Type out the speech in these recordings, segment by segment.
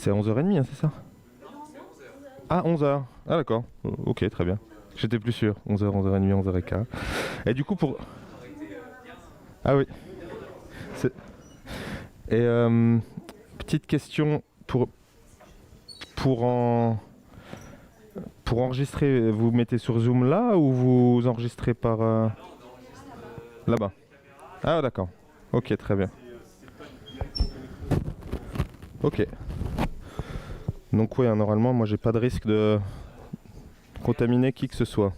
C'est 11h30, hein, c'est ça? Ah, 11h. Ah, d'accord. Ok, très bien. J'étais plus sûr. 11h, 11h30, 11h15. Et du coup, pour... Ah oui. C'est- Et petite question pour en... Pour enregistrer, vous mettez sur Zoom là ou vous enregistrez par là-bas? Ah d'accord. Ok, très bien. Ok. Donc oui, normalement, moi j'ai pas de risque de contaminer qui que ce soit.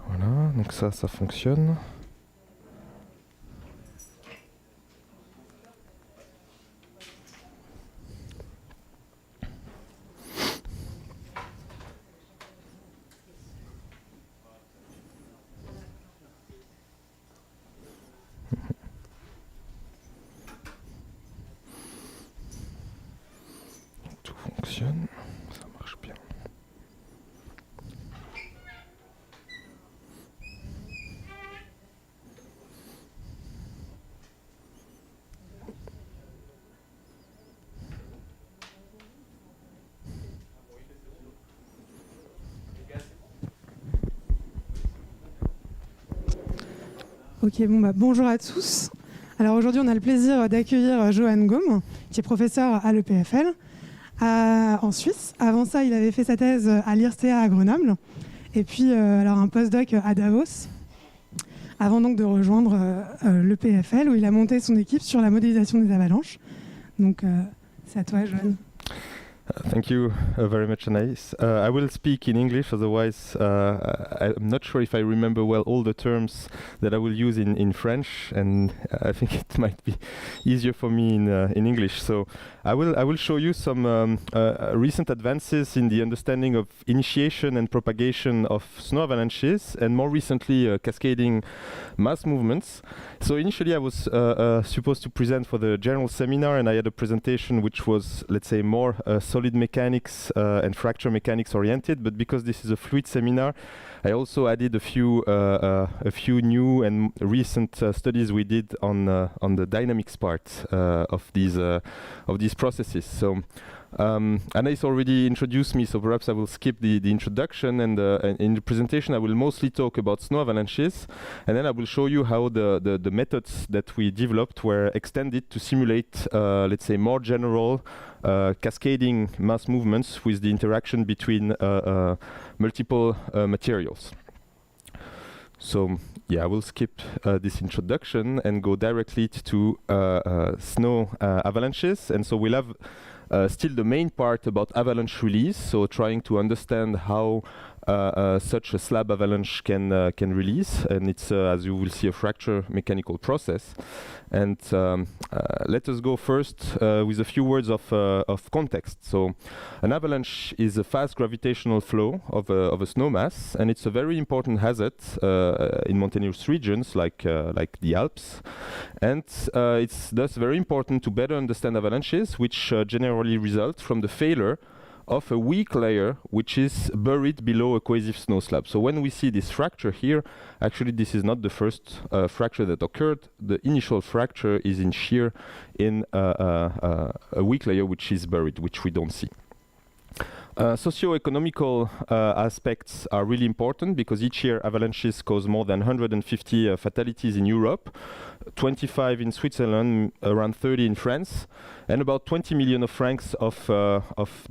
Voilà, donc ça fonctionne. Tout fonctionne, ça marche bien. Ok, bonjour à tous. Alors aujourd'hui, on a le plaisir d'accueillir Johan Gaume, qui est professeur à l'EPFL en Suisse. Avant ça, il avait fait sa thèse à l'IRSTEA à Grenoble, et puis alors un postdoc à Davos, avant donc de rejoindre l'EPFL, où il a monté son équipe sur la modélisation des avalanches. Donc c'est à toi, Johan. Thank you very much, Anaïs. I will speak in English, otherwise I'm not sure if I remember well all the terms that I will use in French, and I think it might be easier for me in English. So I will show you some recent advances in the understanding of initiation and propagation of snow avalanches, and more recently cascading mass movements. So initially I was supposed to present for the general seminar, and I had a presentation which was, let's say, more solid mechanics and fracture mechanics oriented, but because this is a fluid seminar, I also added a few new and recent studies we did on the dynamics part of these processes. So Anaïs already introduced me, so perhaps I will skip the introduction, and in the presentation I will mostly talk about snow avalanches, and then I will show you how the methods that we developed were extended to simulate, let's say, more general cascading mass movements with the interaction between multiple materials. So yeah, I will skip this introduction and go directly to snow avalanches, and so we'll have still the main part about avalanche release, so trying to understand how such a slab avalanche can release, and it's as you will see, a fracture mechanical process. And let us go first with a few words of context. So an avalanche is a fast gravitational flow of a snow mass, and it's a very important hazard in mountainous regions like the Alps, and it's thus very important to better understand avalanches, which generally result from the failure of a weak layer which is buried below a cohesive snow slab. So when we see this fracture here, actually this is not the first fracture that occurred. The initial fracture is in shear in a weak layer which is buried, which we don't see. Socio-economical aspects are really important, because each year avalanches cause more than 150 fatalities in Europe, 25 in Switzerland, around 30 in France, and about 20 million francs of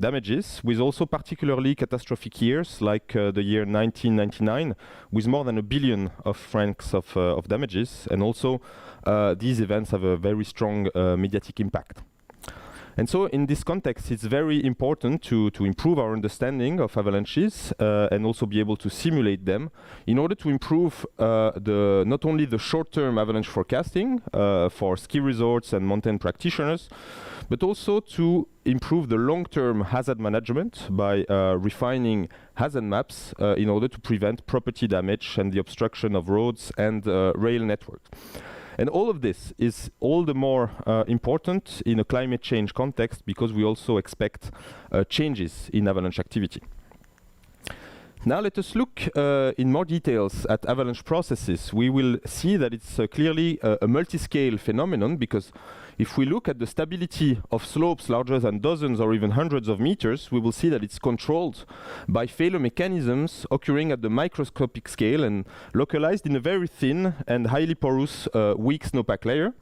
damages, with also particularly catastrophic years like the year 1999, with more than 1 billion francs of damages, and also these events have a very strong mediatic impact. And so in this context, it's very important to improve our understanding of avalanches and also be able to simulate them in order to improve not only the short-term avalanche forecasting for ski resorts and mountain practitioners, but also to improve the long-term hazard management by refining hazard maps in order to prevent property damage and the obstruction of roads and rail networks. And all of this is all the more important in a climate change context, because we also expect changes in avalanche activity. Now let us look in more details at avalanche processes. We will see that it's clearly a multi-scale phenomenon, because if we look at the stability of slopes larger than dozens or even hundreds of meters, we will see that it's controlled by failure mechanisms occurring at the microscopic scale and localized in a very thin and highly porous weak snowpack layer.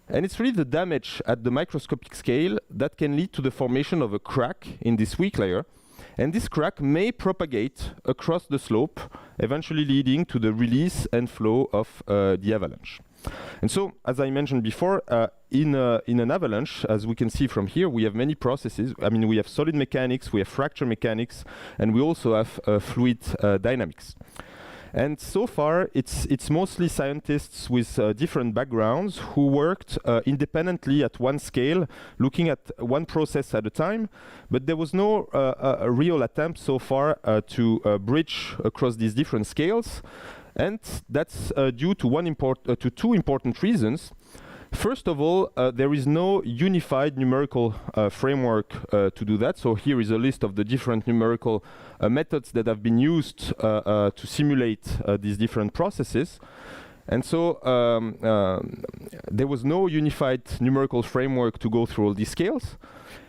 And it's really the damage at the microscopic scale that can lead to the formation of a crack in this weak layer. And this crack may propagate across the slope, eventually leading to the release and flow of the avalanche. And so, as I mentioned before, in an avalanche, as we can see from here, we have many processes. I mean, we have solid mechanics, we have fracture mechanics, and we also have fluid dynamics. And so far, it's mostly scientists with different backgrounds who worked independently at one scale, looking at one process at a time. But there was no a real attempt so far to bridge across these different scales. And that's due to two important reasons. First of all, there is no unified numerical framework to do that. So here is a list of the different numerical methods that have been used to simulate these different processes. And so there was no unified numerical framework to go through all these scales.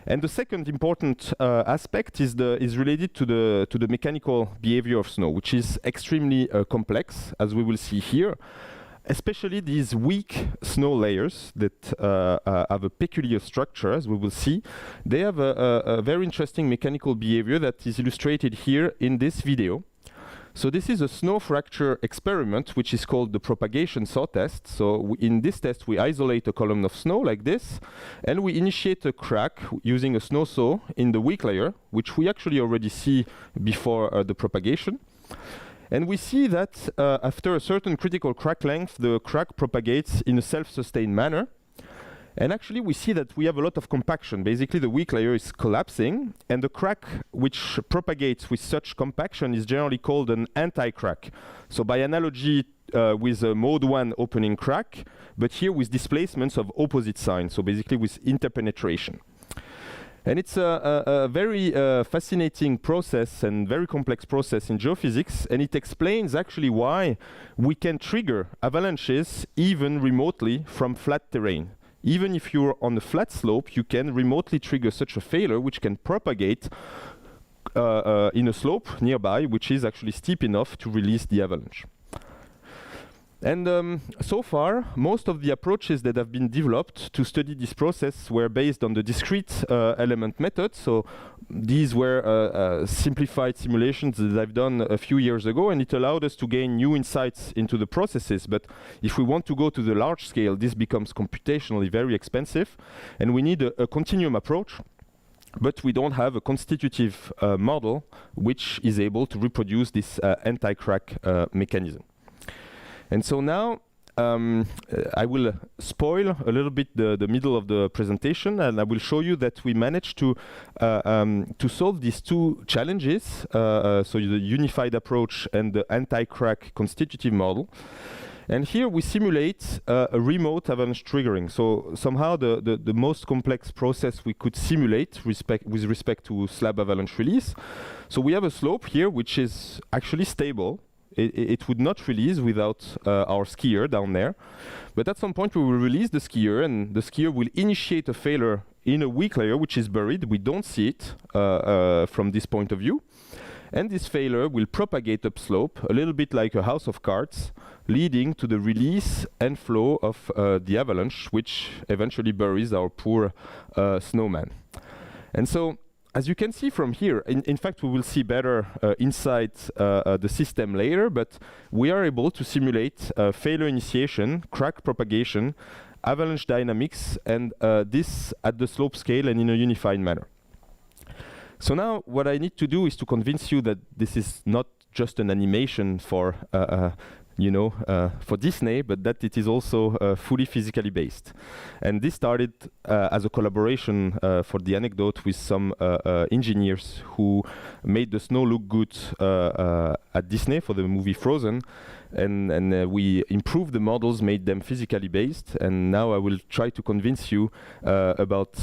And the second important aspect is related to the mechanical behavior of snow, which is extremely complex, as we will see here. Especially these weak snow layers that have a peculiar structure, as we will see. They have a very interesting mechanical behavior that is illustrated here in this video. So this is a snow fracture experiment, which is called the propagation saw test. So in this test, we isolate a column of snow like this, and we initiate a crack using a snow saw in the weak layer, which we actually already see before the propagation. And we see that after a certain critical crack length, the crack propagates in a self-sustained manner. And actually, we see that we have a lot of compaction. Basically, the weak layer is collapsing, and the crack which propagates with such compaction is generally called an anti-crack. So by analogy with a mode 1 opening crack, but here with displacements of opposite sign, so basically with interpenetration. And it's a very fascinating process and very complex process in geophysics, and it explains actually why we can trigger avalanches even remotely from flat terrain. Even if you're on a flat slope, you can remotely trigger such a failure, which can propagate in a slope nearby, which is actually steep enough to release the avalanche. And so far, most of the approaches that have been developed to study this process were based on the discrete element method. So these were simplified simulations that I've done a few years ago, and it allowed us to gain new insights into the processes. But if we want to go to the large scale, this becomes computationally very expensive, and we need a continuum approach. But we don't have a constitutive model which is able to reproduce this anti-crack mechanism. And so now I will spoil a little bit the middle of the presentation, and I will show you that we managed to solve these two challenges, so the unified approach and the anti-crack constitutive model. And here we simulate a remote avalanche triggering. So somehow the most complex process we could simulate with respect to slab avalanche release. So we have a slope here which is actually stable. It would not release without our skier down there. But at some point we will release the skier, and the skier will initiate a failure in a weak layer which is buried. We don't see it from this point of view. And this failure will propagate upslope, a little bit like a house of cards, leading to the release and flow of the avalanche, which eventually buries our poor snowman. And so, as you can see from here, in fact, we will see better inside the system later, but we are able to simulate failure initiation, crack propagation, avalanche dynamics, and this at the slope scale and in a unified manner. So now what I need to do is to convince you that this is not just an animation for for Disney, but that it is also fully physically based. And this started as a collaboration for the anecdote with some engineers who made the snow look good at Disney for the movie Frozen. And we improved the models, made them physically based. And now I will try to convince you about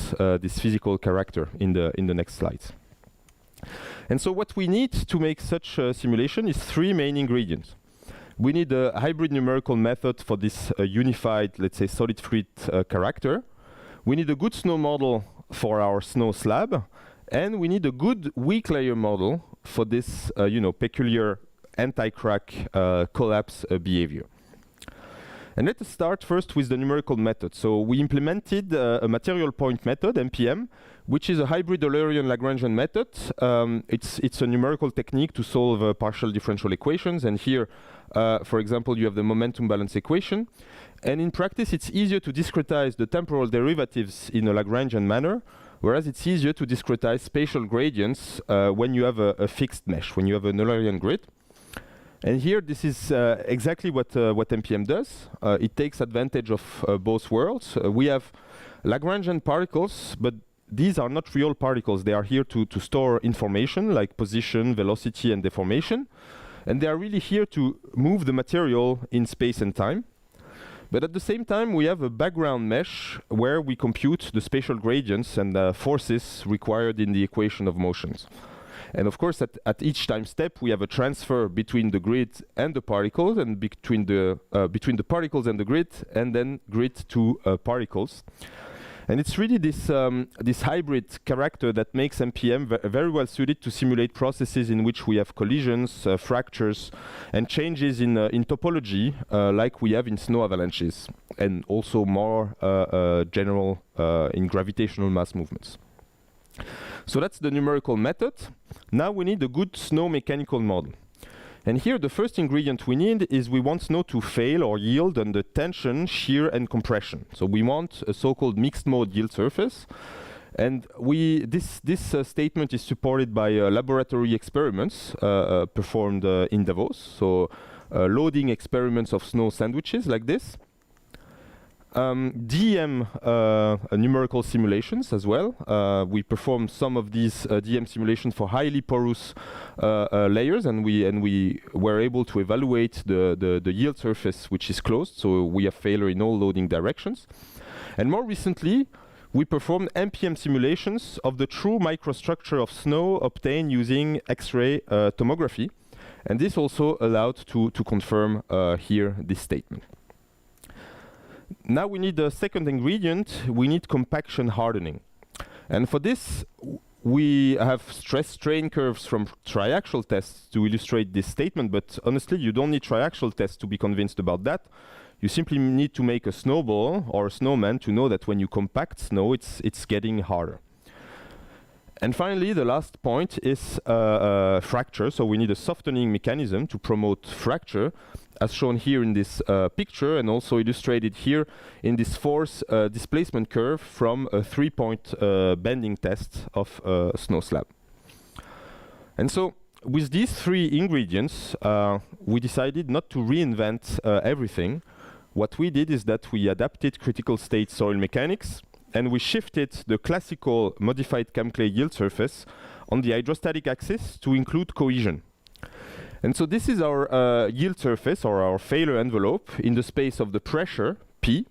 this physical character in the next slides. And so what we need to make such a simulation is three main ingredients. We need a hybrid numerical method for this unified, let's say, solid fluid character. We need a good snow model for our snow slab. And we need a good weak layer model for this peculiar anti-crack collapse behavior. And let us start first with the numerical method. So we implemented a material point method, MPM, which is a hybrid Eulerian Lagrangian method. It's a numerical technique to solve partial differential equations. And here, for example, you have the momentum balance equation. And in practice, it's easier to discretize the temporal derivatives in a Lagrangian manner, whereas it's easier to discretize spatial gradients when you have a fixed mesh, when you have an Eulerian grid. And here, this is exactly what MPM does. It takes advantage of both worlds. We have Lagrangian particles, but these are not real particles. They are here to store information like position, velocity, and deformation. And they are really here to move the material in space and time. But at the same time, we have a background mesh where we compute the spatial gradients and forces required in the equation of motions. And of course, at each time step, we have a transfer between the grid and the particles, and between the particles and the grid, and then grid to particles. And it's really this hybrid character that makes MPM very well suited to simulate processes in which we have collisions, fractures, and changes in topology, like we have in snow avalanches, and also more general in gravitational mass movements. So that's the numerical method. Now we need a good snow mechanical model. And here the first ingredient we need is we want snow to fail or yield under tension, shear, and compression. So we want a so-called mixed mode yield surface. And this statement is supported by laboratory experiments performed in Davos. So loading experiments of snow sandwiches like this. DM numerical simulations as well. We performed some of these DM simulations for highly porous layers, and we were able to evaluate the yield surface which is closed, so we have failure in all loading directions. And more recently, we performed MPM simulations of the true microstructure of snow obtained using X-ray tomography, and this also allowed to confirm here this statement. Now we need a second ingredient. We need compaction hardening. And for this, we have stress strain curves from triaxial tests to illustrate this statement, but honestly, you don't need triaxial tests to be convinced about that. You simply need to make a snowball or a snowman to know that when you compact snow, it's getting harder. And finally, the last point is fracture. So we need a softening mechanism to promote fracture, as shown here in this picture, and also illustrated here in this force displacement curve from a 3-point bending test of a snow slab. And so with these three ingredients, we decided not to reinvent everything. What we did is that we adapted critical state soil mechanics, and we shifted the classical modified ChemClay yield surface on the hydrostatic axis to include cohesion. And so this is our yield surface, or our failure envelope, in the space of the pressure, P,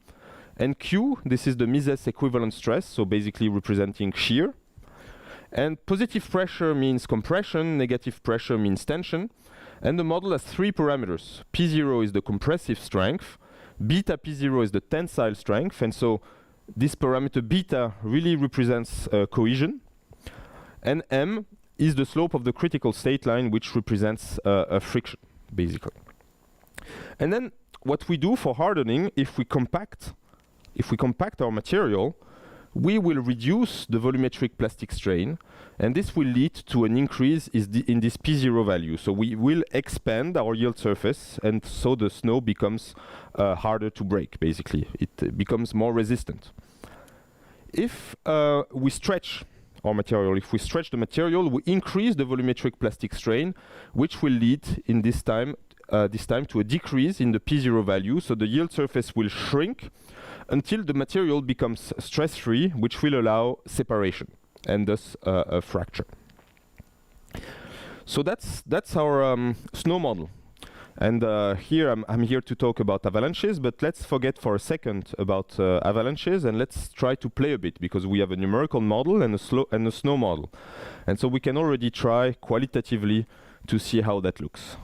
and Q, this is the Mises equivalent stress, so basically representing shear. And positive pressure means compression, negative pressure means tension, and the model has three parameters. P0 is the compressive strength, beta P0 is the tensile strength, and so this parameter beta really represents cohesion, and M is the slope of the critical state line, which represents a friction, basically. And then what we do for hardening, if we compact our material, we will reduce the volumetric plastic strain, and this will lead to an increase in this P0 value. So we will expand our yield surface, and so the snow becomes harder to break, basically. It becomes more resistant. If we stretch our material, if we stretch the material, we increase the volumetric plastic strain, which will lead in this time to a decrease in the P0 value. So the yield surface will shrink until the material becomes stress-free, which will allow separation and thus a fracture. So that's our snow model. And here I'm here to talk about avalanches, but let's forget for a second about avalanches and let's try to play a bit, because we have a numerical model and a snow model. And so we can already try qualitatively to see how that looks.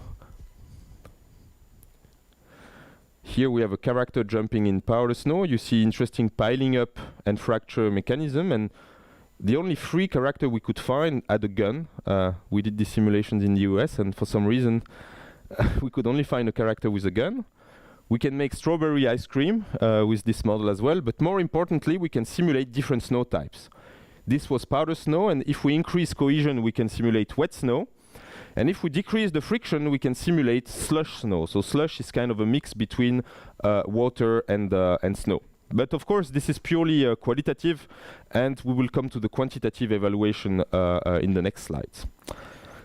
Here we have a character jumping in powder snow. You see interesting piling up and fracture mechanism, and the only free character we could find had a gun. We did these simulations in the US, and for some reason we could only find a character with a gun. We can make strawberry ice cream with this model as well, but more importantly, we can simulate different snow types. This was powder snow, and if we increase cohesion, we can simulate wet snow. And if we decrease the friction, we can simulate slush snow. So slush is kind of a mix between water and snow. But of course, this is purely qualitative, and we will come to the quantitative evaluation in the next slides.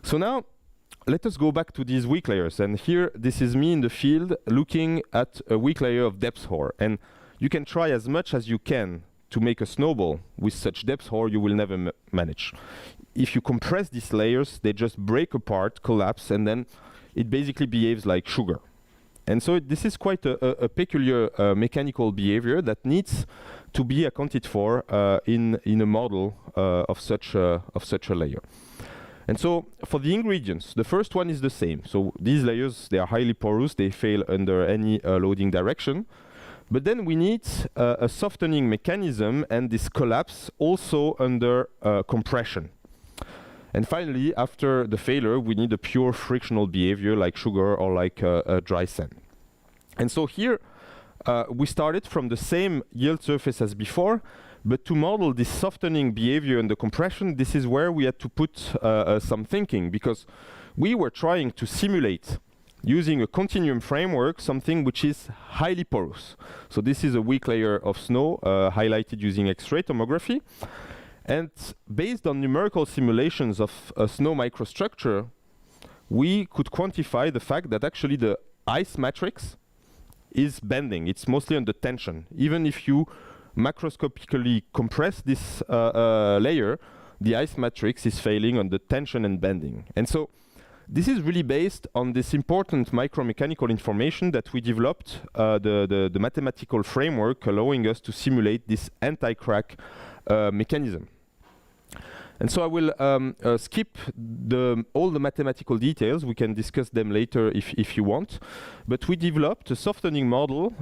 So now, let us go back to these weak layers. And here, this is me in the field looking at a weak layer of depth hoar. And you can try as much as you can to make a snowball with such depth hoar, you will never manage. If you compress these layers, they just break apart, collapse, and then it basically behaves like sugar. And so this is quite a peculiar mechanical behavior that needs to be accounted for in a model of such a layer. And so for the ingredients, the first one is the same. So these layers, they are highly porous, they fail under any loading direction. But then we need a softening mechanism and this collapse also under compression. And finally, after the failure, we need a pure frictional behavior like sugar or like dry sand. And so here, we started from the same yield surface as before, but to model this softening behavior and the compression, this is where we had to put some thinking, because we were trying to simulate using a continuum framework, something which is highly porous. So this is a weak layer of snow highlighted using X-ray tomography. And based on numerical simulations of a snow microstructure, we could quantify the fact that actually the ice matrix is bending. It's mostly under tension. Even if you macroscopically compress this layer, the ice matrix is failing under tension and bending. And so this is really based on this important micromechanical information that we developed, the mathematical framework allowing us to simulate this anti-crack mechanism. And so I will skip all the mathematical details. We can discuss them later if you want. But we developed a softening model.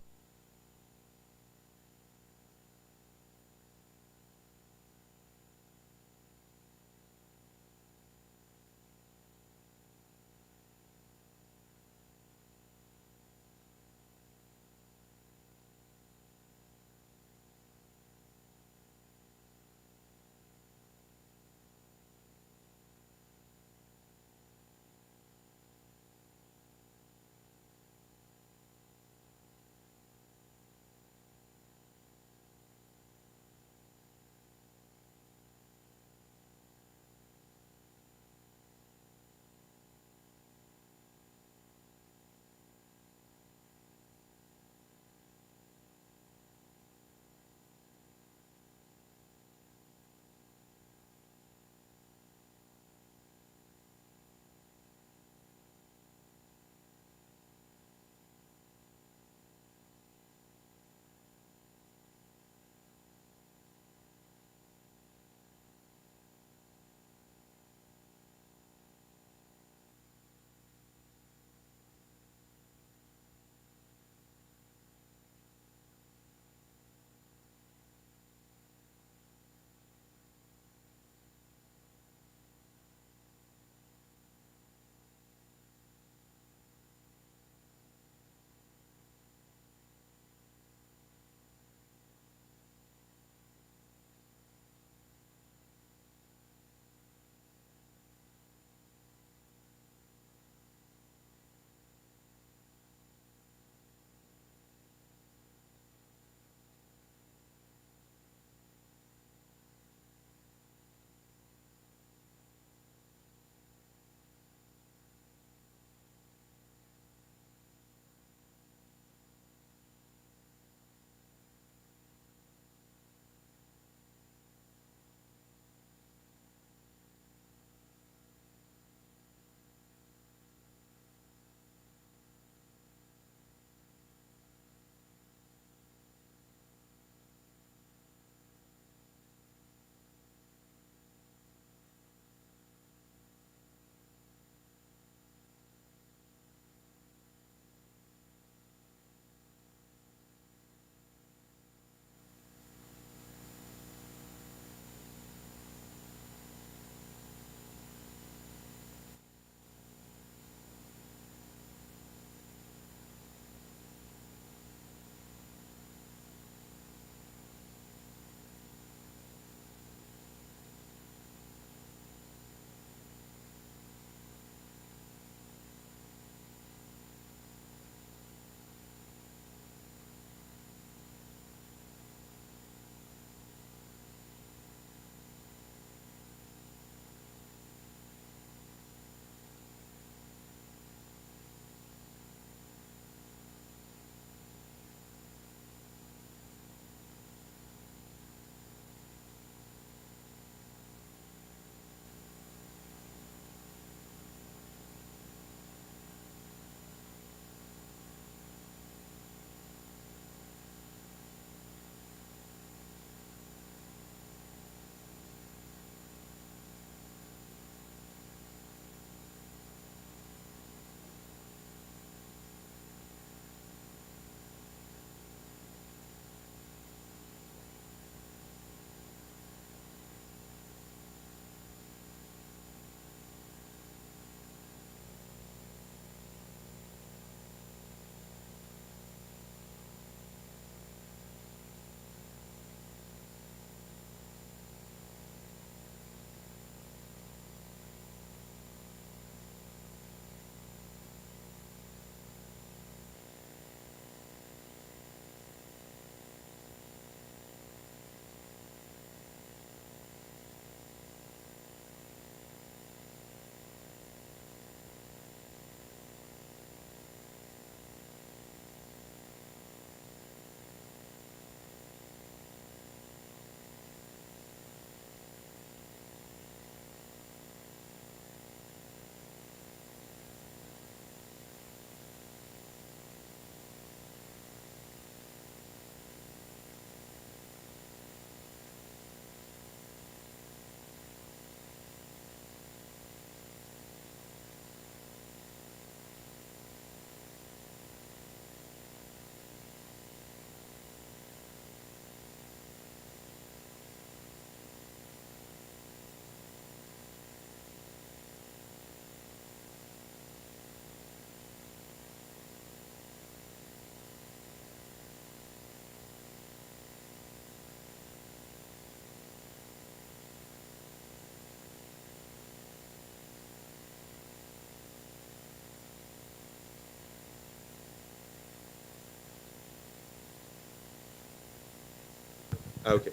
Okay.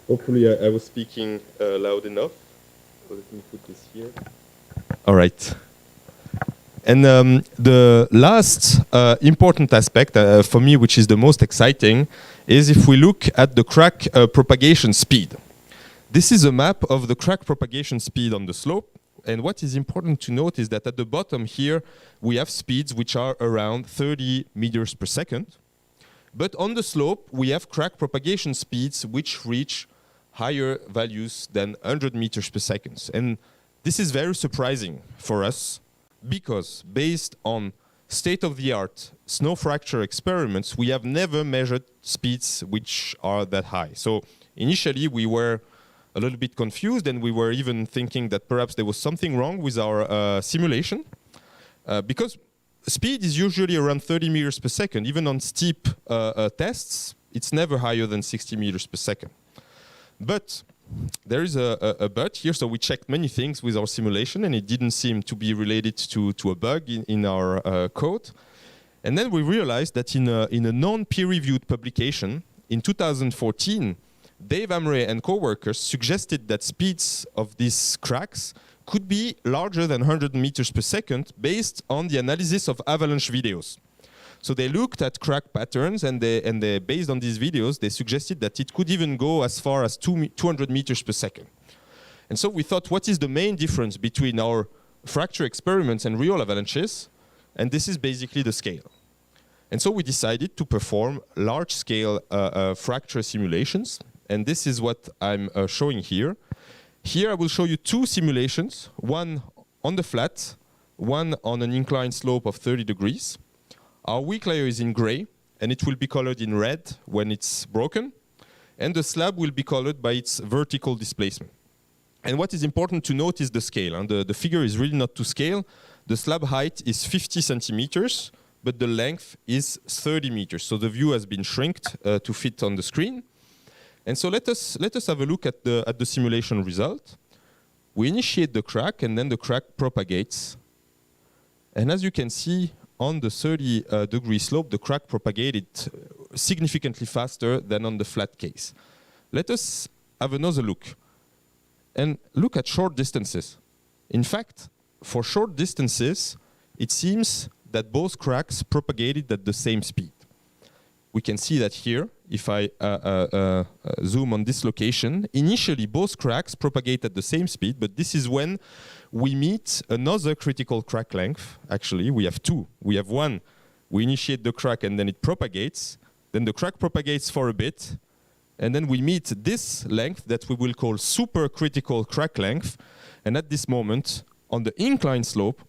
Hopefully I was speaking loud enough. So let me put this here. All right. And the last important aspect for me, which is the most exciting, is if we look at the crack propagation speed. This is a map of the crack propagation speed on the slope. And what is important to note is that at the bottom here, we have speeds which are around 30 meters per second. But on the slope, we have crack propagation speeds which reach higher values than 100 meters per second. And this is very surprising for us because based on state-of-the-art snow fracture experiments, we have never measured speeds which are that high. So initially, we were a little bit confused, and we were even thinking that perhaps there was something wrong with our simulation, because speed is usually around 30 meters per second. Even on steep tests, it's never higher than 60 meters per second. But there is a but here, so we checked many things with our simulation, and it didn't seem to be related to a bug in our code. And then we realized that in a non-peer-reviewed publication in 2014, Dave Amrey and co-workers suggested that speeds of these cracks could be larger than 100 meters per second based on the analysis of avalanche videos. So they looked at crack patterns, and they based on these videos, they suggested that it could even go as far as 200 meters per second. And so we thought, what is the main difference between our fracture experiments and real avalanches? And this is basically the scale. And so we decided to perform large-scale fracture simulations. And this is what I'm showing here. Here I will show you two simulations, one on the flat, one on an inclined slope of 30 degrees. Our weak layer is in gray, and it will be colored in red when it's broken. And the slab will be colored by its vertical displacement. And what is important to note is the scale. And the figure is really not to scale. The slab height is 50 centimeters, but the length is 30 meters. So the view has been shrinked to fit on the screen. And so let us have a look at the simulation result. We initiate the crack, and then the crack propagates. And as you can see, on the 30-degree slope, the crack propagated significantly faster than on the flat case. Let us have another look, and look at short distances. In fact, for short distances, it seems that both cracks propagated at the same speed. We can see that here, if I zoom on this location, initially both cracks propagate at the same speed, but this is when we meet another critical crack length. Actually, we have two. We have one, we initiate the crack and then it propagates, then the crack propagates for a bit, and then we meet this length that we will call supercritical crack length, and at this moment, on the inclined slope,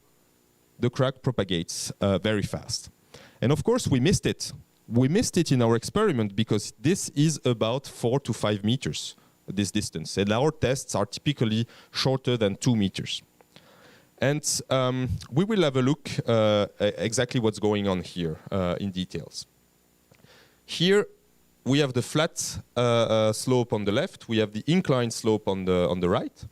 the crack propagates very fast. And of course, we missed it. We missed it in our experiment because this is about 4 to 5 meters, this distance. And our tests are typically shorter than 2 meters. And we will have a look exactly what's going on here in details. Here, we have the flat slope on the left. We have the inclined slope on the right.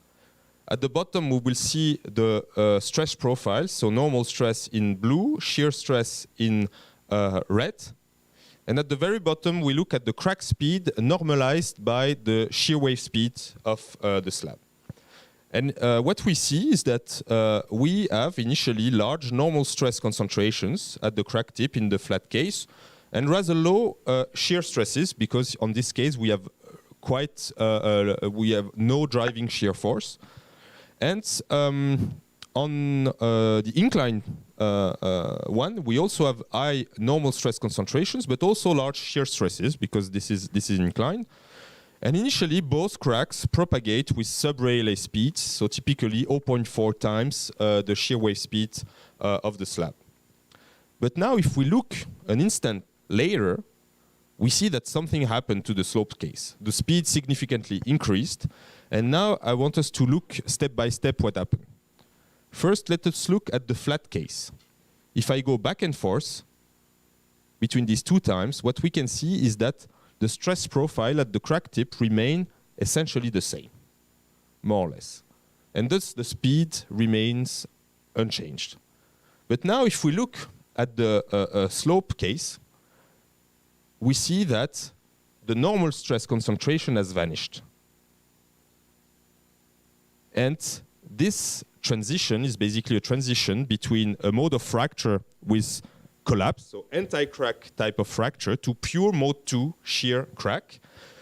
At the bottom, we will see the stress profiles. So normal stress in blue, shear stress in red. And at the very bottom, we look at the crack speed normalized by the shear wave speed of the slab. And what we see is that we have initially large normal stress concentrations at the crack tip in the flat case, and rather low shear stresses, because on this case we have we have no driving shear force. And on the incline one, we also have high normal stress concentrations, but also large shear stresses, because this is inclined. And initially, both cracks propagate with sub-Rayleigh speeds, so typically 0.4 times the shear wave speed of the slab. But now, if we look an instant later, we see that something happened to the slope case. The speed significantly increased, and now I want us to look step by step what happened. First, let us look at the flat case. If I go back and forth between these two times, what we can see is that the stress profile at the crack tip remain essentially the same, more or less. And thus the speed remains unchanged. But now if we look at the slope case, we see that the normal stress concentration has vanished. And this transition is basically a transition between a mode of fracture with collapse, so anti-crack type of fracture, to pure mode 2 shear crack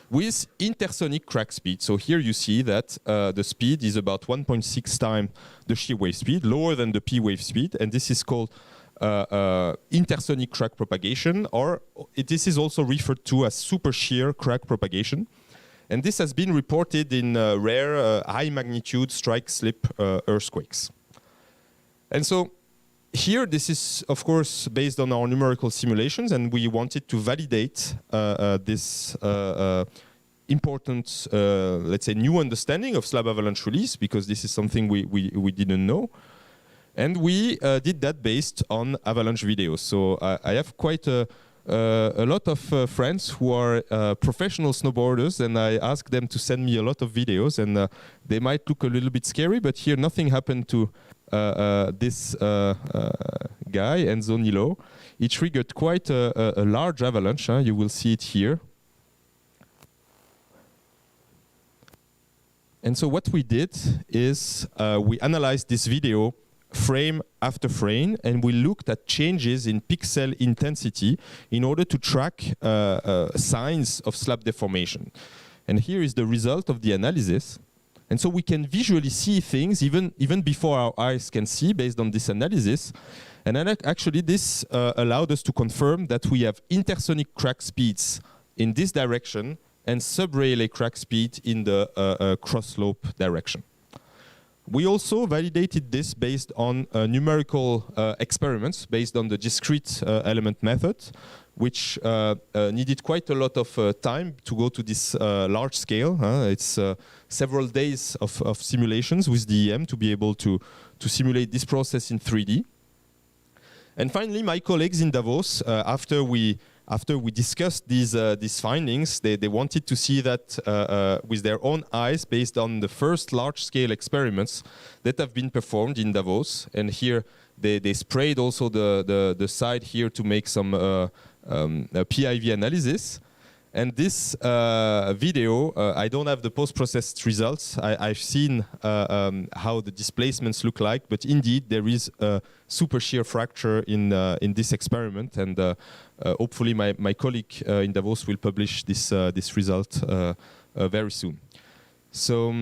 with intersonic crack speed. So here you see that the speed is about 1.6 times the shear wave speed, lower than the P wave speed, and this is called intersonic crack propagation, or this is also referred to as super shear crack propagation. And this has been reported in rare high magnitude strike slip earthquakes. And so here, this is, of course, based on our numerical simulations, and we wanted to validate this important, let's say, new understanding of slab avalanche release, because this is something we didn't know. And we did that based on avalanche videos. So I have quite a lot of friends who are professional snowboarders, and I asked them to send me a lot of videos, and they might look a little bit scary, but here nothing happened to this guy, Enzo Nilo. He triggered quite a large avalanche. You will see it here. And so what we did is we analyzed this video frame after frame, and we looked at changes in pixel intensity in order to track signs of slab deformation. And here is the result of the analysis. And so we can visually see things even before our eyes can see based on this analysis. And then actually this allowed us to confirm that we have intersonic crack speeds in this direction and sub-Rayleigh crack speed in the cross-slope direction. We also validated this based on numerical experiments based on the discrete element method, which needed quite a lot of time to go to this large scale. It's several days of simulations with DEM to be able to simulate this process in 3D. And finally, my colleagues in Davos, after we discussed these findings, they wanted to see that with their own eyes based on the first large-scale experiments that have been performed in Davos. And here they sprayed also the side here to make some PIV analysis. And this video, I don't have the post-processed results. I've seen how the displacements look like, but indeed there is a super shear fracture in this experiment, and hopefully my colleague in Davos will publish this result very soon. So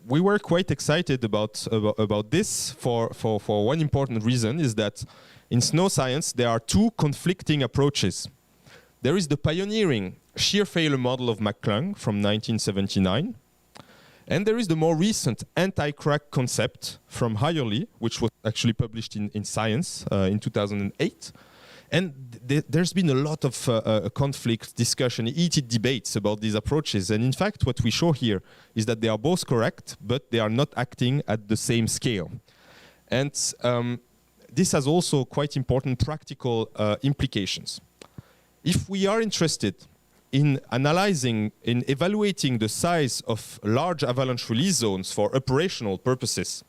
we were quite excited about this for one important reason, is that in snow science there are two conflicting approaches. There is the pioneering shear failure model of McClung from 1979. And there is the more recent anti-crack concept from Heyerle, which was actually published in Science in 2008. And there's been a lot of conflict, discussion, heated debates about these approaches. And in fact, what we show here is that they are both correct, but they are not acting at the same scale. And this has also quite important practical implications. If we are interested in analyzing, in evaluating the size of large avalanche release zones for operational purposes,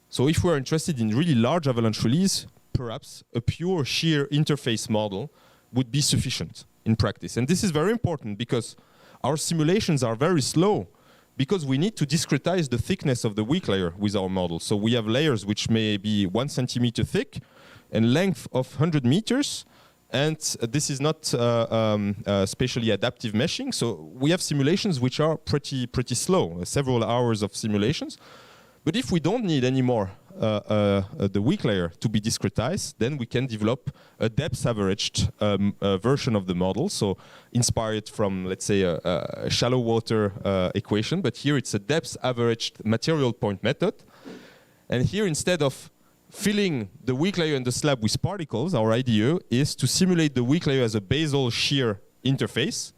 so if we're interested in really large avalanche release, perhaps a pure shear interface model would be sufficient in practice. And this is very important because our simulations are very slow, because we need to discretize the thickness of the weak layer with our model. So we have layers which may be 1 centimeter thick and length of 100 meters. And this is not spatially adaptive meshing. So we have simulations which are pretty slow, several hours of simulations. But if we don't need anymore the weak layer to be discretized, then we can develop a depth averaged version of the model. So inspired from, let's say, a shallow water equation. But here it's a depth averaged material point method. And here, instead of filling the weak layer and the slab with particles, our idea is to simulate the weak layer as a basal shear interface,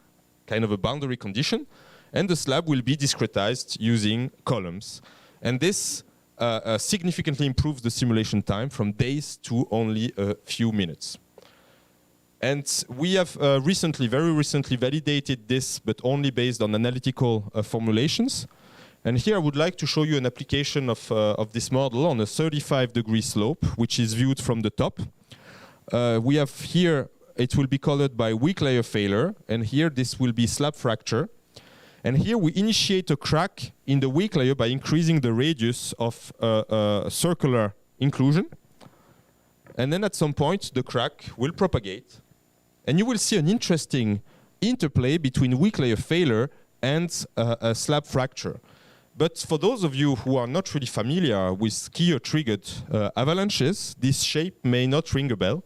kind of a boundary condition, and the slab will be discretized using columns. And this significantly improves the simulation time from days to only a few minutes. And we have very recently validated this, but only based on analytical formulations. And here I would like to show you an application of this model on a 35-degree slope, which is viewed from the top. We have here it will be colored by weak layer failure, and here this will be slab fracture. And here we initiate a crack in the weak layer by increasing the radius of circular inclusion. And then at some point, the crack will propagate. And you will see an interesting interplay between weak layer failure and a slab fracture. But for those of you who are not really familiar with skier-triggered avalanches, this shape may not ring a bell.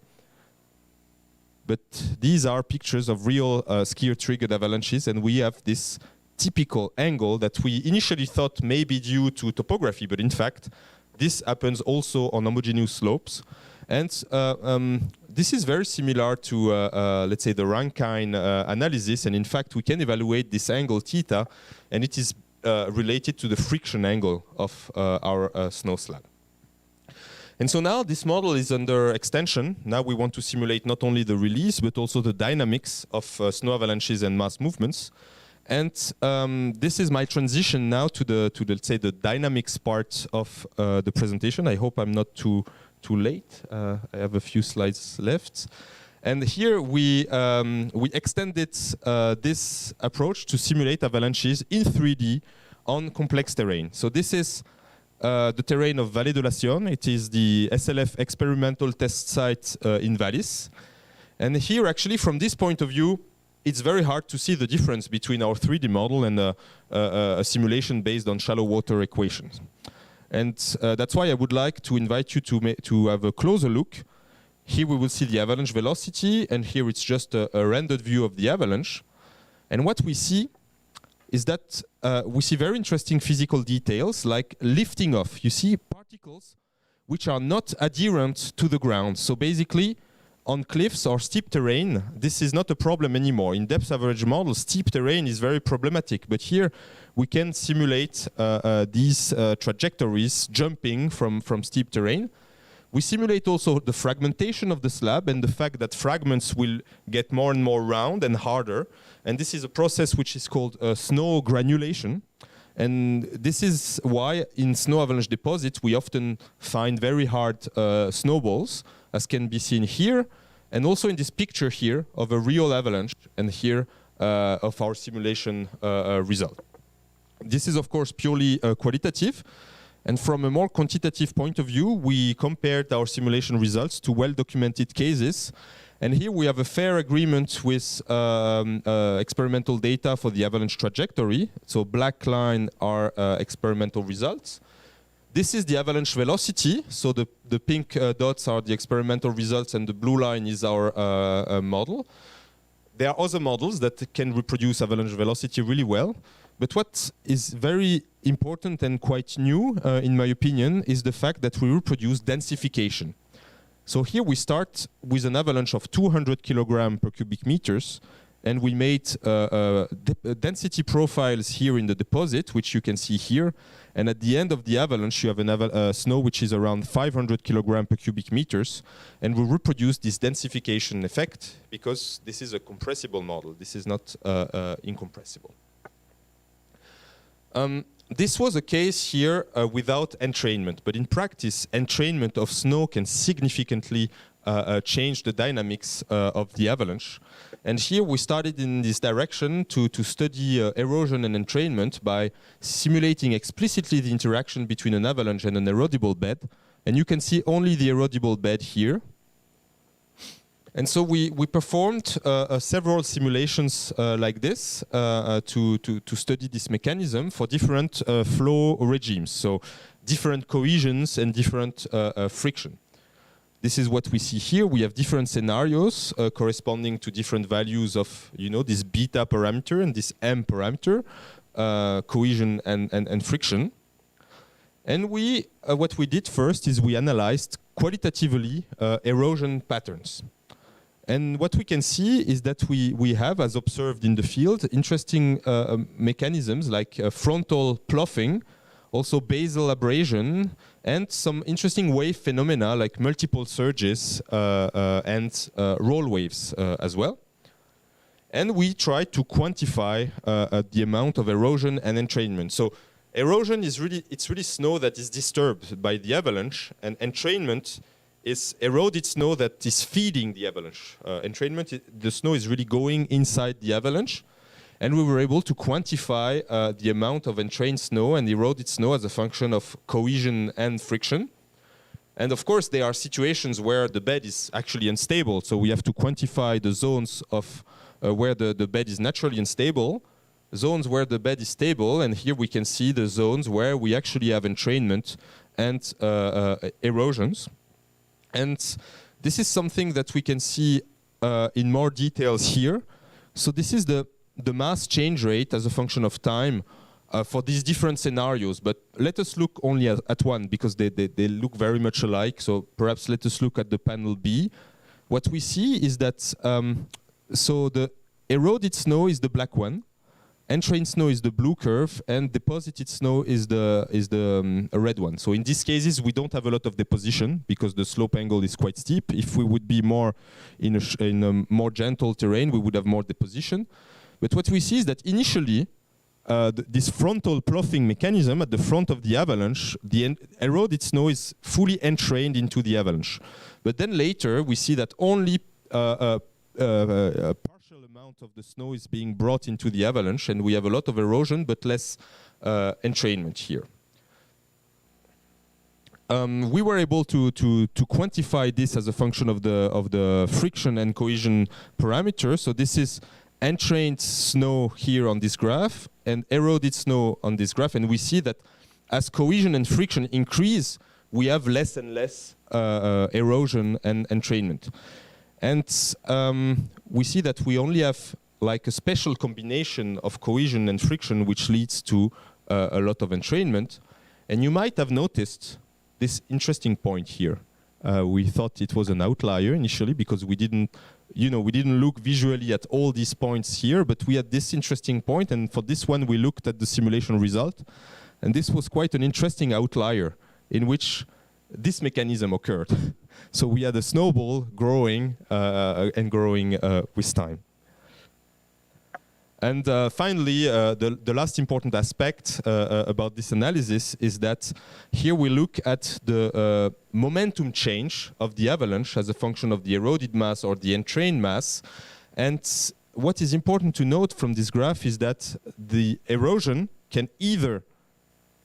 But these are pictures of real skier-triggered avalanches, and we have this typical angle that we initially thought may be due to topography, but in fact, this happens also on homogeneous slopes. And this is very similar to, let's say, the Rankine analysis, and in fact, we can evaluate this angle theta, and it is related to the friction angle of our snow slab. And so now this model is under extension. Now we want to simulate not only the release, but also the dynamics of snow avalanches and mass movements. And this is my transition now to the let's say the dynamics part of the presentation. I hope I'm not too late. I have a few slides left. And here we extended this approach to simulate avalanches in 3D on complex terrain. So this is the terrain of Vallée de la Sionne. It is the SLF experimental test site in Vallis. And here actually from this point of view, it's very hard to see the difference between our 3D model and a simulation based on shallow water equations. And that's why I would like to invite you to have a closer look. Here we will see the avalanche velocity, and here it's just a rendered view of the avalanche. And what we see is that we see very interesting physical details like lifting off. You see particles which are not adherent to the ground. So basically, on cliffs or steep terrain, this is not a problem anymore. In depth average models, steep terrain is very problematic. But here, we can simulate these trajectories jumping from steep terrain. We simulate also the fragmentation of the slab and the fact that fragments will get more and more round and harder. And this is a process which is called snow granulation. And this is why in snow avalanche deposits, we often find very hard snowballs, as can be seen here, and also in this picture here of a real avalanche, and here of our simulation result. This is, of course, purely qualitative. And from a more quantitative point of view, we compared our simulation results to well-documented cases. And here we have a fair agreement with experimental data for the avalanche trajectory. So black line are experimental results. This is the avalanche velocity. So the pink dots are the experimental results, and the blue line is our model. There are other models that can reproduce avalanche velocity really well. But what is very important and quite new, in my opinion, is the fact that we reproduce densification. So here we start with an avalanche of 200 kilograms per cubic meters, and we made density profiles here in the deposit, which you can see here. And at the end of the avalanche, you have a snow which is around 500 kilograms per cubic meters, and we reproduce this densification effect because this is a compressible model. This is not incompressible. This was a case here without entrainment, but in practice, entrainment of snow can significantly change the dynamics of the avalanche. And here we started in this direction to study erosion and entrainment by simulating explicitly the interaction between an avalanche and an erodible bed. And you can see only the erodible bed here. And so we performed several simulations like this to study this mechanism for different flow regimes, so different cohesions and different friction. This is what we see here. We have different scenarios corresponding to different values of, this beta parameter and this M parameter, cohesion and friction. And what we did first is we analyzed qualitatively erosion patterns. And what we can see is that we have, as observed in the field, interesting mechanisms like frontal ploughing, also basal abrasion, and some interesting wave phenomena like multiple surges and roll waves as well. And we try to quantify the amount of erosion and entrainment. So erosion is really snow that is disturbed by the avalanche, and entrainment is eroded snow that is feeding the avalanche. Entrainment, the snow is really going inside the avalanche. And we were able to quantify the amount of entrained snow and eroded snow as a function of cohesion and friction. And of course, there are situations where the bed is actually unstable. So we have to quantify the zones of where the bed is naturally unstable, zones where the bed is stable, and here we can see the zones where we actually have entrainment and erosions. And this is something that we can see in more details here. So this is the mass change rate as a function of time for these different scenarios, but let us look only at one because they look very much alike. So perhaps let us look at the panel B. What we see is that so the eroded snow is the black one, entrained snow is the blue curve, and deposited snow is the red one. So in these cases, we don't have a lot of deposition because the slope angle is quite steep. If we would be more in a more gentle terrain, we would have more deposition. But what we see is that initially, this frontal ploughing mechanism at the front of the avalanche, the eroded snow is fully entrained into the avalanche. But then later, we see that only a partial amount of the snow is being brought into the avalanche, and we have a lot of erosion, but less entrainment here. We were able to quantify this as a function of the friction and cohesion parameter. So this is entrained snow here on this graph and eroded snow on this graph, and we see that as cohesion and friction increase, we have less and less erosion and entrainment. And we see that we only have like a special combination of cohesion and friction which leads to a lot of entrainment. And you might have noticed this interesting point here. We thought it was an outlier initially because we didn't look visually at all these points here, but we had this interesting point, and for this one we looked at the simulation result, and this was quite an interesting outlier in which this mechanism occurred. So we had a snowball growing and growing with time. And finally, the last important aspect about this analysis is that here we look at the momentum change of the avalanche as a function of the eroded mass or the entrained mass. And what is important to note from this graph is that the erosion can either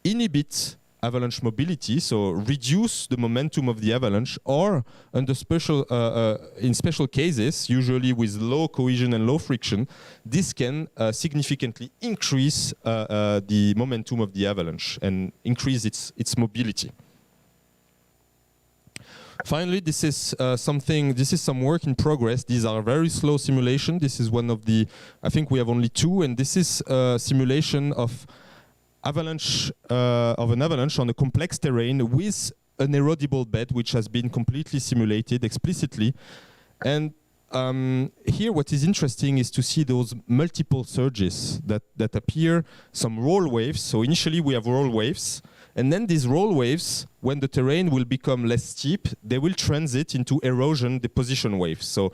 inhibit avalanche mobility, so reduce the momentum of the avalanche, or under in special cases, usually with low cohesion and low friction, this can significantly increase the momentum of the avalanche and increase its mobility. Finally, this is some work in progress. These are very slow simulation. This is one of the, I think we have only two, and this is a simulation of an avalanche on a complex terrain with an erodible bed which has been completely simulated explicitly. And here what is interesting is to see those multiple surges that appear, some roll waves. So initially we have roll waves, and then these roll waves, when the terrain will become less steep, they will transit into erosion deposition waves. So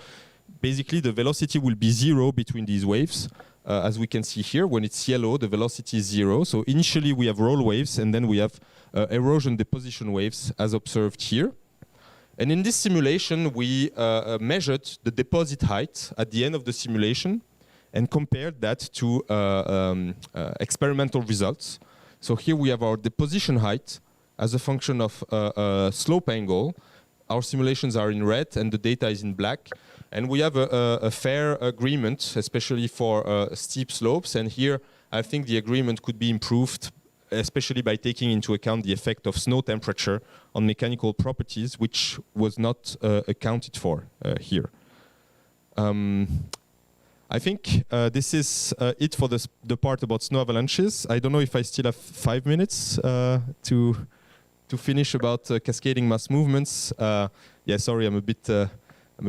basically the velocity will be zero between these waves. As we can see here, when it's yellow, the velocity is zero. So initially we have roll waves, and then we have erosion deposition waves as observed here. And in this simulation, we measured the deposit height at the end of the simulation and compared that to experimental results. So here we have our deposition height as a function of slope angle. Our simulations are in red and the data is in black. And we have a fair agreement, especially for steep slopes. And here, I think the agreement could be improved, especially by taking into account the effect of snow temperature on mechanical properties, which was not accounted for here. I think this is it for the part about snow avalanches. I don't know if I still have 5 minutes to finish about cascading mass movements. Yeah, sorry, I'm a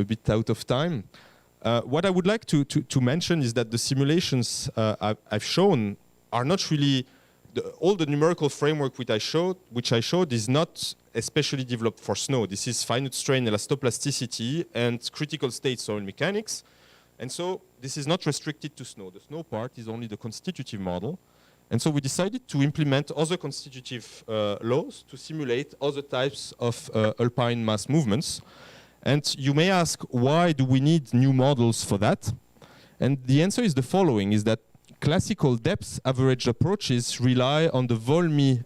bit out of time. What I would like to mention is that the simulations I've shown are not really all the numerical framework which I showed is not especially developed for snow. This is finite strain elastoplasticity and critical state soil mechanics. And so this is not restricted to snow. The snow part is only the constitutive model. And so we decided to implement other constitutive laws to simulate other types of alpine mass movements. And you may ask, why do we need new models for that? And the answer is the following, is that classical depth averaged approaches rely on the Volmy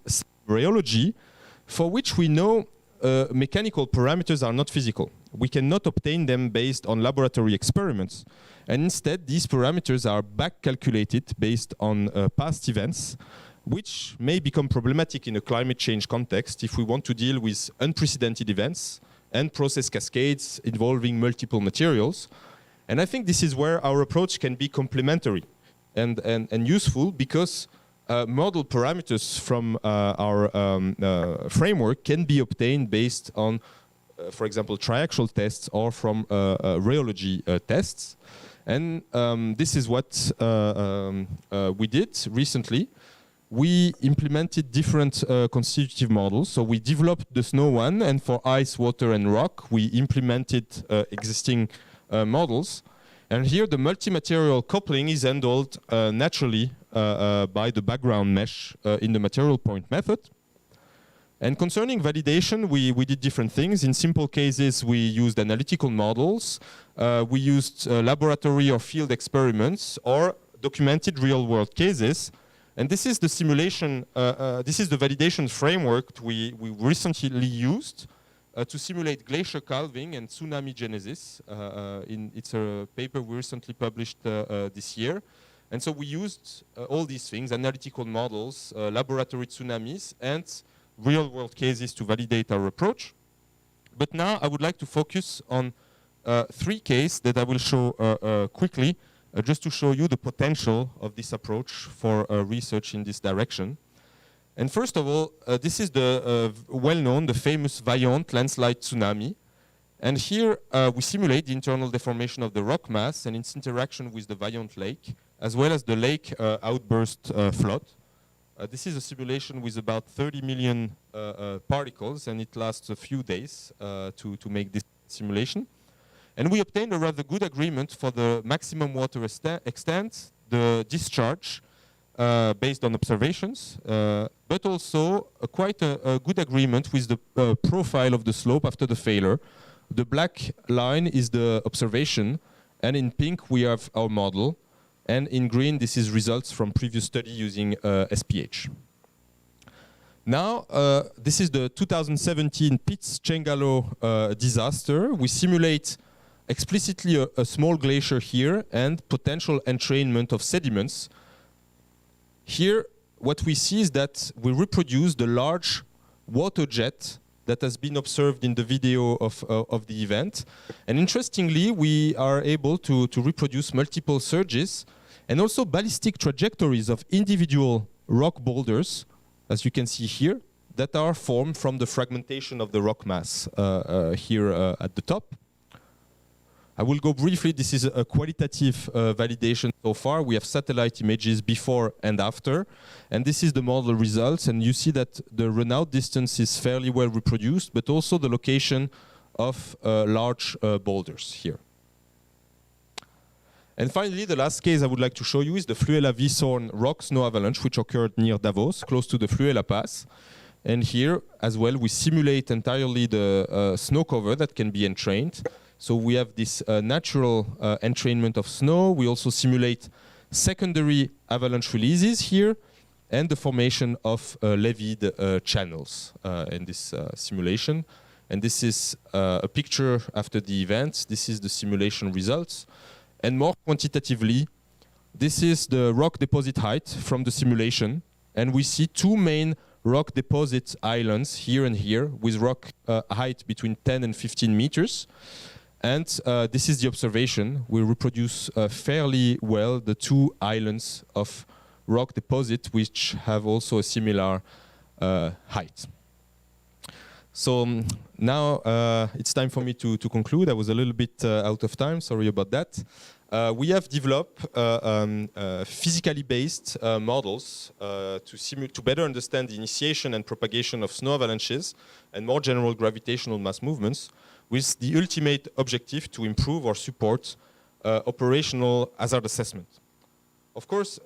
rheology, for which we know mechanical parameters are not physical. We cannot obtain them based on laboratory experiments. And instead, these parameters are back calculated based on past events, which may become problematic in a climate change context if we want to deal with unprecedented events and process cascades involving multiple materials. And I think this is where our approach can be complementary and useful, because model parameters from our framework can be obtained based on, for example, triaxial tests or from rheology tests. And this is what we did recently. We implemented different constitutive models. So we developed the SNOW one, and for ice, water, and rock, we implemented existing models. And here the multi-material coupling is handled naturally by the background mesh in the material point method. And concerning validation, we did different things. In simple cases, we used analytical models. We used laboratory or field experiments, or documented real-world cases. And this is the simulation, this is the validation framework we recently used to simulate glacier calving and tsunami genesis. It's a paper we recently published this year. And so we used all these things, analytical models, laboratory tsunamis, and real-world cases to validate our approach. But now I would like to focus on 3 cases that I will show quickly, just to show you the potential of this approach for research in this direction. And first of all, this is the well-known, the famous Vaillant landslide tsunami. And here we simulate the internal deformation of the rock mass and its interaction with the Vaillant lake, as well as the lake outburst flood. This is a simulation with about 30 million particles, and it lasts a few days to make this simulation. And we obtained a rather good agreement for the maximum water extent, the discharge based on observations, but also quite a good agreement with the profile of the slope after the failure. The black line is the observation, and in pink we have our model, and in green this is results from previous study using SPH. Now, this is the 2017 Pitts-Chengallo disaster. We simulate explicitly a small glacier here and potential entrainment of sediments. Here, what we see is that we reproduce the large water jet that has been observed in the video of the event. And interestingly, we are able to reproduce multiple surges and also ballistic trajectories of individual rock boulders, as you can see here, that are formed from the fragmentation of the rock mass here at the top. I will go briefly. This is a qualitative validation so far. We have satellite images before and after. And this is the model results. And you see that the runout distance is fairly well reproduced, but also the location of large boulders here. And finally, the last case I would like to show you is the Fluela-Wishorn rock snow avalanche, which occurred near Davos, close to the Fluela Pass. And here, as well, we simulate entirely the snow cover that can be entrained. So we have this natural entrainment of snow. We also simulate secondary avalanche releases here and the formation of levied channels in this simulation. And this is a picture after the event. This is the simulation results. And more quantitatively, this is the rock deposit height from the simulation. And we see 2 main rock deposit islands here and here with rock height between 10 and 15 meters. And this is the observation. We reproduce fairly well the 2 islands of rock deposit, which have also a similar height. So now it's time for me to conclude. I was a little bit out of time. Sorry about that. We have developed physically based models to better understand the initiation and propagation of snow avalanches and more general gravitational mass movements, with the ultimate objective to improve or support operational hazard assessment. Of course,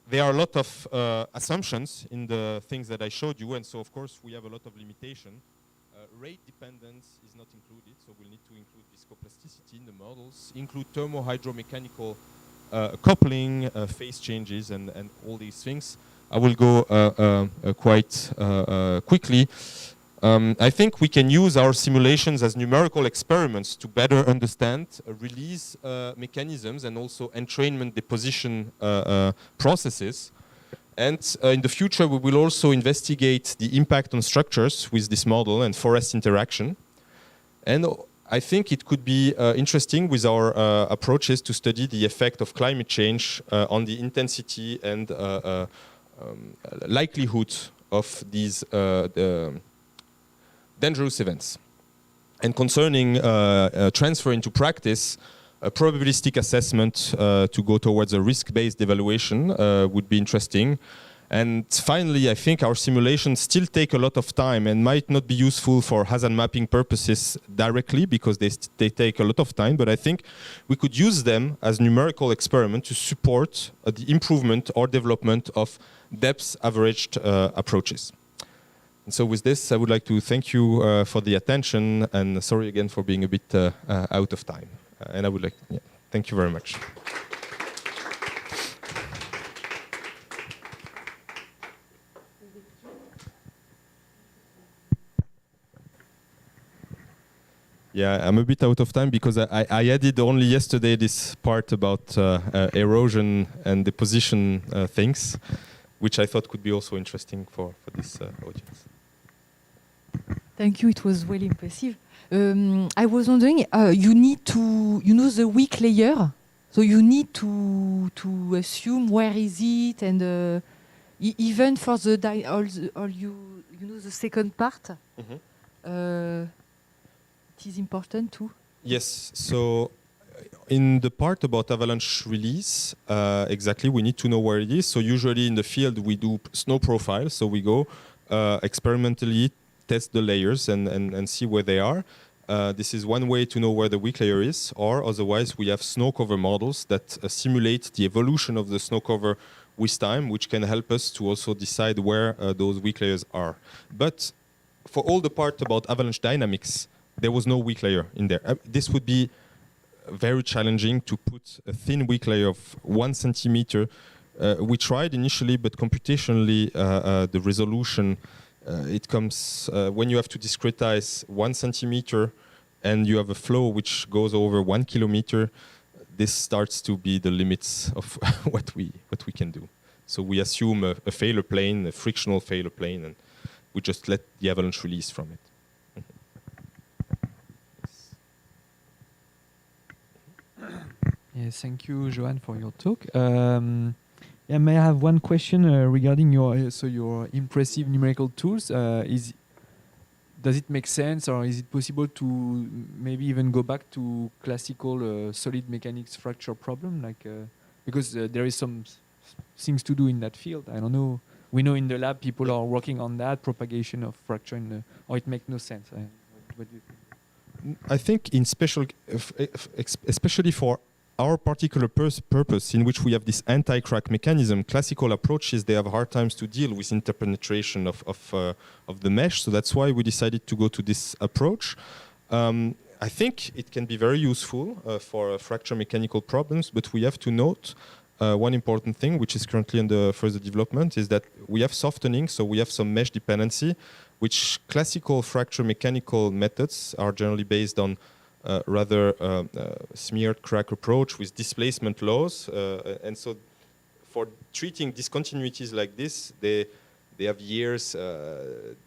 there are a lot of assumptions in the things that I showed you, and so of course we have a lot of limitation. Rate dependence is not included, so we'll need to include viscoplasticity in the models, include thermo-hydromechanical coupling, phase changes, and all these things. I will go quite quickly. I think we can use our simulations as numerical experiments to better understand release mechanisms and also entrainment deposition processes. And in the future, we will also investigate the impact on structures with this model and forest interaction. And I think it could be interesting with our approaches to study the effect of climate change on the intensity and likelihood of these dangerous events. And concerning transfer into practice, a probabilistic assessment to go towards a risk-based evaluation would be interesting. And finally, I think our simulations still take a lot of time and might not be useful for hazard mapping purposes directly because they take a lot of time, but I think we could use them as numerical experiment to support the improvement or development of depth-averaged approaches. And so with this, I would like to thank you for the attention, and sorry again for being a bit out of time. And I would like, thank you very much. Yeah, I'm a bit out of time because I added only yesterday this part about erosion and deposition things, which I thought could be also interesting for this audience. Thank you, it was really impressive. I was wondering, you need to, the weak layer, so you need to assume where is it, and even for the the second part, it is important too. Yes, so in the part about avalanche release, exactly, we need to know where it is. So usually in the field we do snow profile, so we go experimentally test the layers and see where they are. This is one way to know where the weak layer is, or otherwise we have snow cover models that simulate the evolution of the snow cover with time, which can help us to also decide where those weak layers are. But for all the part about avalanche dynamics, there was no weak layer in there. This would be very challenging to put a thin weak layer of 1 centimeter. We tried initially, but computationally the resolution it comes when you have to discretize 1 centimeter and you have a flow which goes over 1 kilometer. This starts to be the limits of what we can do. So we assume a failure plane, a frictional failure plane, and we just let the avalanche release from it. Yes, thank you, Johan, for your talk. Yeah, may I have one question regarding your impressive numerical tools? Does it make sense, or is it possible to maybe even go back to classical solid mechanics fracture problem, like because there is some things to do in that field? I don't know. We know in the lab people are working on that propagation of fracture, or it makes no sense. What do you think? I think in special, especially for our particular purpose in which we have this anti-crack mechanism, classical approaches, they have hard times to deal with interpenetration of the mesh. So that's why we decided to go to this approach. I think it can be very useful for fracture mechanical problems, but we have to note one important thing, which is currently under further development, is that we have softening, so we have some mesh dependency, which classical fracture mechanical methods are generally based on rather smeared crack approach with displacement laws, and so for treating discontinuities like this, they have years,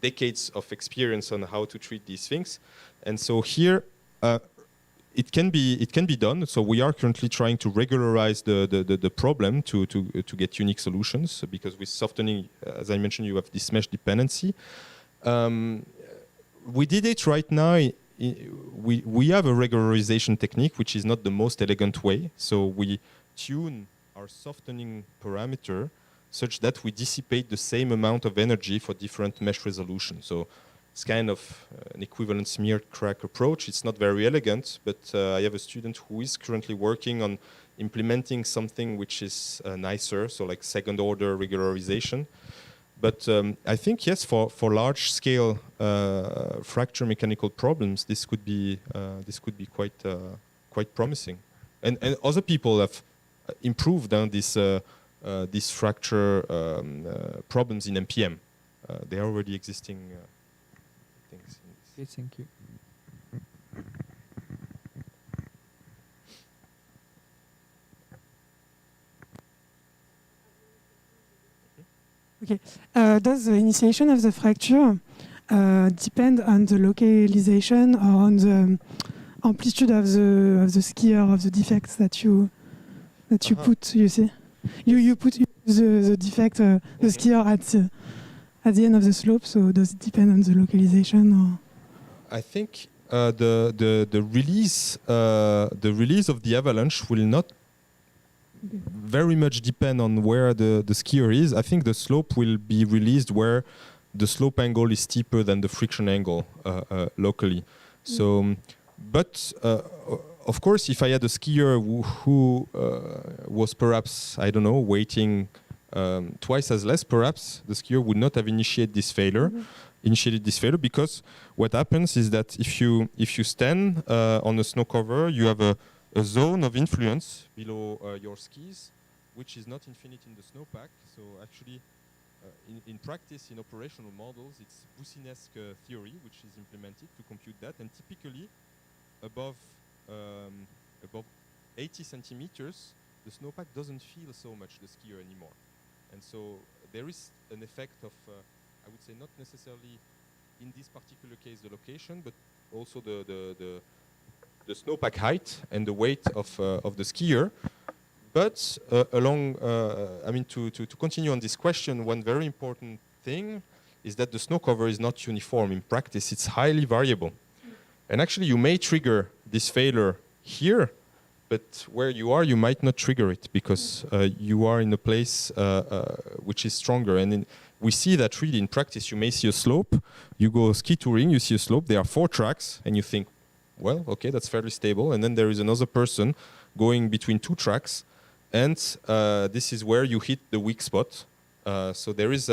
decades of experience on how to treat these things, and so here it can be done. So we are currently trying to regularize the problem to get unique solutions, because with softening, as I mentioned, you have this mesh dependency. We did it right now. We have a regularization technique, which is not the most elegant way. So we tune our softening parameter such that we dissipate the same amount of energy for different mesh resolution. So it's kind of an equivalent smeared crack approach. It's not very elegant, but I have a student who is currently working on implementing something which is nicer, so like second order regularization. But I think, yes, for large scale fracture mechanical problems, this could be quite promising. And other people have improved on these fracture problems in MPM. They are already existing things. Okay, thank you. Okay. Does the initiation of the fracture depend on the localization or on the amplitude of the skier, of the defects that you put? You see, you put the defect, the skier at the end of the slope. So does it depend on the localization? Or? I think the release of the avalanche will not very much depend on where the skier is. I think the slope will be released where the slope angle is steeper than the friction angle locally. So, but of course, if I had a skier who was perhaps, I don't know, weighting twice as less, perhaps the skier would not have initiated this failure. Because what happens is that if you stand on a snow cover, you have a zone of influence below your skis, which is not infinite in the snowpack. So actually, in practice, in operational models, it's Boussinesq theory, which is implemented to compute that. And typically, above 80 centimeters, the snowpack doesn't feel so much the skier anymore. And so there is an effect of, I would say, not necessarily in this particular case the location, but also the snowpack height and the weight of the skier. But to continue on this question, one very important thing is that the snow cover is not uniform. In practice, it's highly variable. And actually, you may trigger this failure here, but where you are, you might not trigger it because you are in a place which is stronger. And we see that really in practice. You may see a slope, you go ski touring, you see a slope, there are 4 tracks, and you think, well, okay, that's fairly stable. And then there is another person going between 2 tracks, and this is where you hit the weak spot. So there is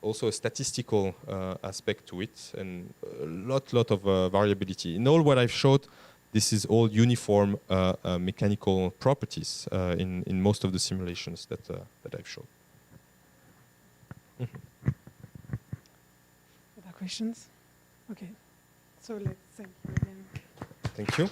also a statistical aspect to it, and a lot of variability. In all what I've showed, this is all uniform mechanical properties in most of the simulations that I've showed. Other questions? Okay. So let's thank you again. Thank you.